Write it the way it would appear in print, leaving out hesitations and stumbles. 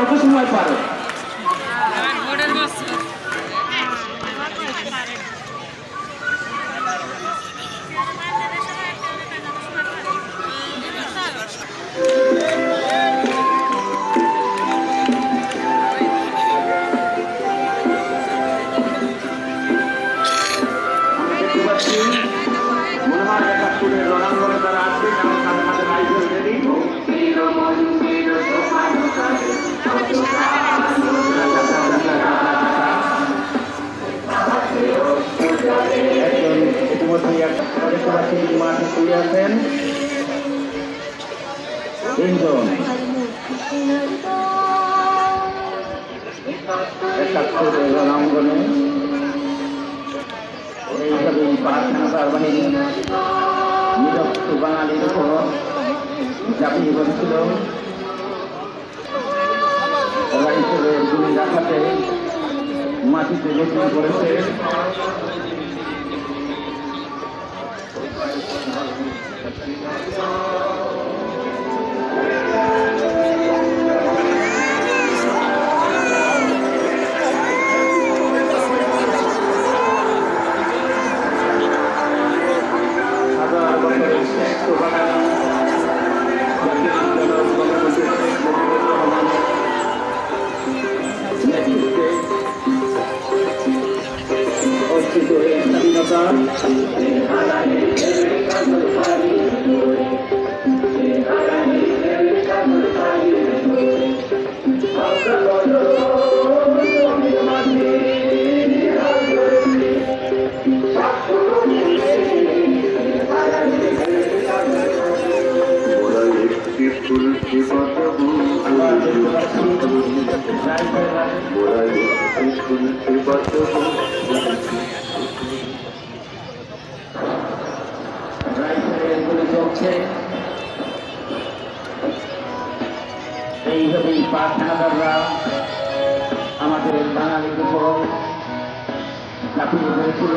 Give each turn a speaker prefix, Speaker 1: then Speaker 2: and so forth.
Speaker 1: যত সময় পারো। মনে হয় একাত্তরের রণাঙ্গনে তারা আসবে, কারণ তাদের হাতে রাইফেল রেডি। ইতিমধ্যেই দেখতে পাচ্ছি মাঠে শুয়ে আছেন তিনজন। একাত্তরের রণাঙ্গনে এইভাবে পাক বাহিনী নিরক্ত বাঙালির উপর ঝাঁপিয়ে পড়েছিল। রাইফেলের গুলি রাখাতে মাটিতে জখম করেছে। এইভাবেই পাক হানাদাররা আমাদের বাঙালির উপর ঝাঁপিয়ে পড়েছিল।